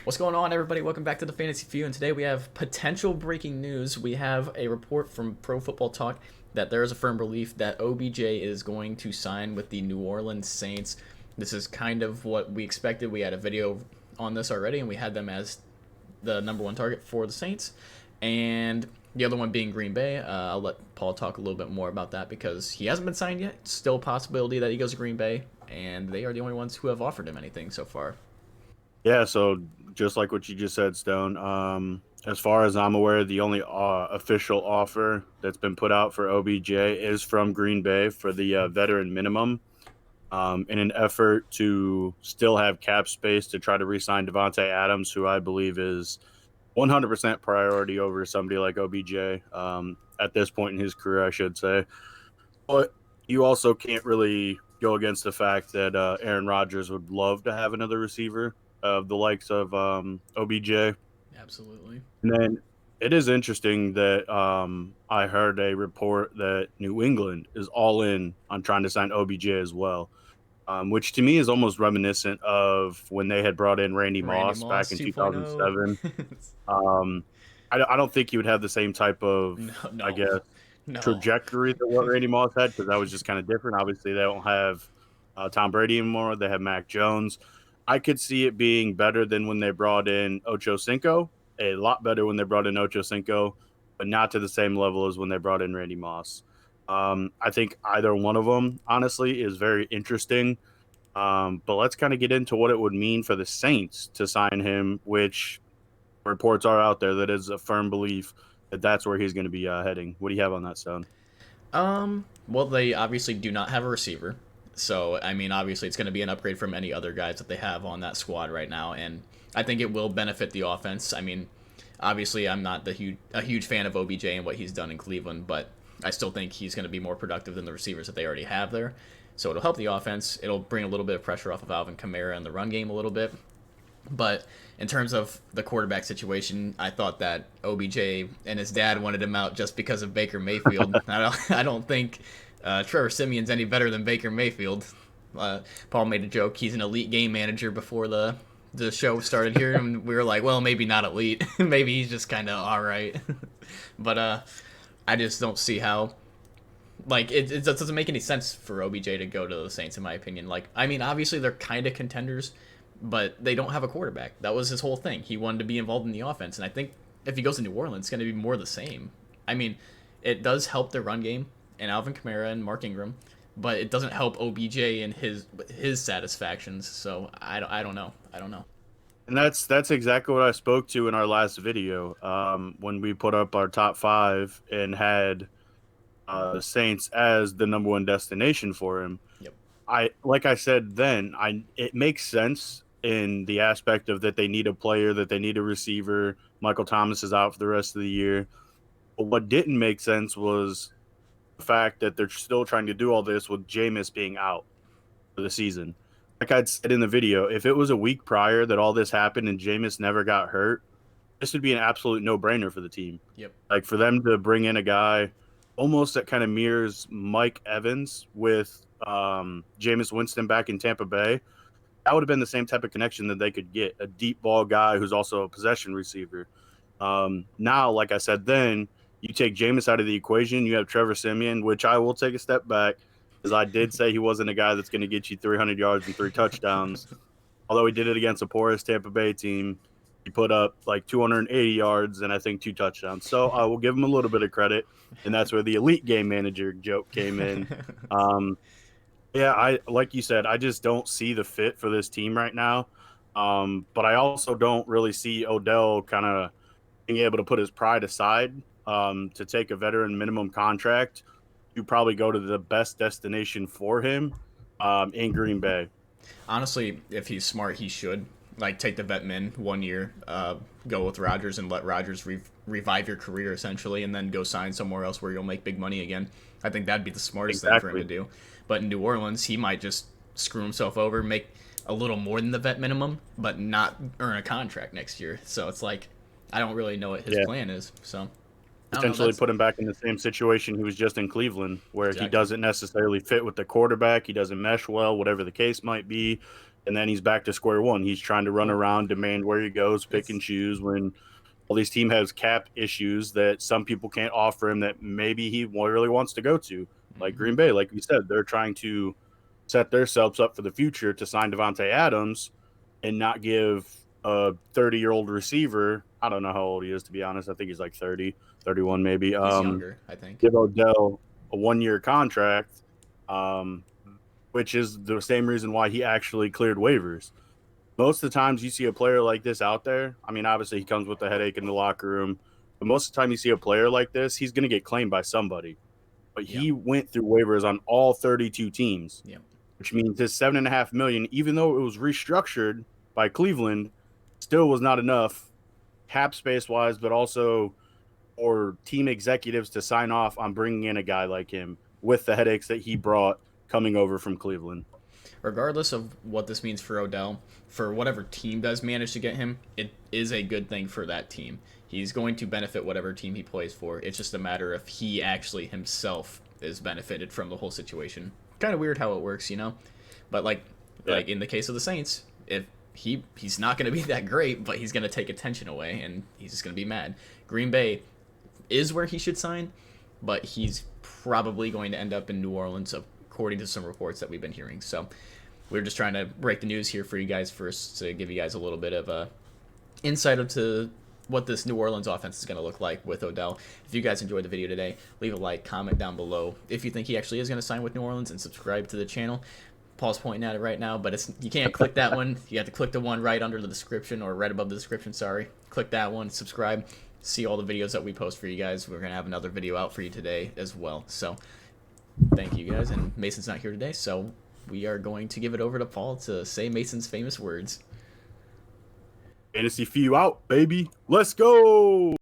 What's going on, everybody? Welcome back to the Fantasy View, and today we have potential breaking news. We have a report from Pro Football Talk that there is a firm belief that OBJ is going to sign with the New Orleans Saints. This is kind of what we expected. We had a video on this already, and we had them as the number one target for the Saints, and the other one being Green Bay. I'll let Paul talk a little bit more about that because he hasn't been signed yet. Still a possibility that he goes to Green Bay, and they are the only ones who have offered him anything so far. Yeah, so just like what you just said, Stone. As far as I'm aware, the only official offer that's been put out for OBJ is from Green Bay for the veteran minimum, in an effort to still have cap space to try to re-sign Devontae Adams, who I believe is 100% priority over somebody like OBJ at this point in his career, I should say. But you also can't really go against the fact that Aaron Rodgers would love to have another receiver of the likes of OBJ. Absolutely. And then it is interesting that I heard a report that New England is all in on trying to sign OBJ as well, which to me is almost reminiscent of when they had brought in Randy Randy Moss back Moss in 2.0. 2007. Um, I don't think you would have the same type of, No, I no, guess, no. trajectory that what Randy Moss had, because that was just kind of different. Obviously, they don't have Tom Brady anymore. They have Mac Jones. I could see it being better than when they brought in Ocho Cinco. A lot better when they brought in Ocho Cinco, but not to the same level as when they brought in Randy Moss. I think either one of them, honestly, is very interesting. But let's kind of get into what it would mean for the Saints to sign him, which reports are out there that is a firm belief that that's where he's going to be heading. What do you have on that, Stone? Well, they obviously do not have a receiver. So, I mean, obviously, it's going to be an upgrade from any other guys that they have on that squad right now. And I think it will benefit the offense. I mean, obviously, I'm not a huge fan of OBJ and what he's done in Cleveland, but I still think he's going to be more productive than the receivers that they already have there. So it'll help the offense. It'll bring a little bit of pressure off of Alvin Kamara in the run game a little bit. But in terms of the quarterback situation, I thought that OBJ and his dad wanted him out just because of Baker Mayfield. I don't think Trevor Simeon's any better than Baker Mayfield. Paul made a joke. He's an elite game manager before the show started here, and we were like, well, maybe not elite. Maybe he's just kind of all right. But I just don't see how. Like it doesn't make any sense for OBJ to go to the Saints, in my opinion. Like, I mean, obviously they're kind of contenders, but they don't have a quarterback. That was his whole thing. He wanted to be involved in the offense, and I think if he goes to New Orleans, it's going to be more the same. I mean, it does help their run game and Alvin Kamara and Mark Ingram, but it doesn't help OBJ and his satisfactions. So I don't know. I don't know. And that's exactly what I spoke to in our last video, when we put up our top five and had the Saints as the number one destination for him. Yep. Like I said then, it makes sense in the aspect of that they need a player, that they need a receiver. Michael Thomas is out for the rest of the year. But what didn't make sense was the fact that they're still trying to do all this with Jameis being out for the season. Like I'd said in the video, if it was a week prior that all this happened and Jameis never got hurt, this would be an absolute no-brainer for the team. Yep. Like for them to bring in a guy almost that kind of mirrors Mike Evans with Jameis Winston back in Tampa Bay, that would have been the same type of connection that they could get, a deep ball guy who's also a possession receiver. Now, like I said then, you take Jameis out of the equation, you have Trevor Simeon, which I will take a step back because I did say he wasn't a guy that's going to get you 300 yards and 3 touchdowns. Although he did it against a porous Tampa Bay team, he put up like 280 yards and I think 2 touchdowns. So I will give him a little bit of credit, and that's where the elite game manager joke came in. Um, yeah, I like you said, I just don't see the fit for this team right now. But I also don't really see Odell kind of being able to put his pride aside, to take a veteran minimum contract. You probably go to the best destination for him, in Green Bay. Honestly, if he's smart, he should like take the vet min 1 year, go with Rodgers and let Rodgers revive your career essentially, and then go sign somewhere else where you'll make big money again. I think that'd be the smartest thing for him to Exactly. do. But in New Orleans, he might just screw himself over, make a little more than the vet minimum, but not earn a contract next year. So it's like I don't really know what his Yeah. plan is. So I don't know. Essentially That's put him back in the same situation he was just in Cleveland, where he exactly. doesn't necessarily fit with the quarterback. He doesn't mesh well, whatever the case might be. and then he's back to square one. He's trying to run around, demand where he goes, pick and choose when all these team has cap issues that some people can't offer him that maybe he really wants to go to. Like Green Bay, like you said, they're trying to set themselves up for the future to sign Devontae Adams and not give a 30-year-old receiver, I don't know how old he is, to be honest. I think he's like 30, 31 maybe. He's younger, I think. Give Odell a 1-year contract, which is the same reason why he actually cleared waivers. Most of the times you see a player like this out there, I mean, obviously he comes with a headache in the locker room, but most of the time you see a player like this, he's going to get claimed by somebody. But he went through waivers on all 32 teams, which means his $7.5 million, even though it was restructured by Cleveland, still was not enough cap space wise, but also for team executives to sign off on bringing in a guy like him with the headaches that he brought coming over from Cleveland. Regardless of what this means for Odell, for whatever team does manage to get him, it is a good thing for that team. He's going to benefit whatever team he plays for. It's just a matter of he actually himself is benefited from the whole situation. Kind of weird how it works, you know? But like in the case of the Saints, if he's not going to be that great, but he's going to take attention away, and he's just going to be mad. Green Bay is where he should sign, but he's probably going to end up in New Orleans, according to some reports that we've been hearing. So we're just trying to break the news here for you guys first to give you guys a little bit of a insight into what this New Orleans offense is going to look like with Odell. If you guys enjoyed the video today, leave a like, comment down below if you think he actually is going to sign with New Orleans, and subscribe to the channel. Paul's pointing at it right now, but you can't click that one. You have to click the one right under the description, or right above the description, sorry. Click that one, subscribe, see all the videos that we post for you guys. We're going to have another video out for you today as well. So thank you guys, and Mason's not here today, so we are going to give it over to Paul to say Mason's famous words. Fantasy few out, baby. Let's go.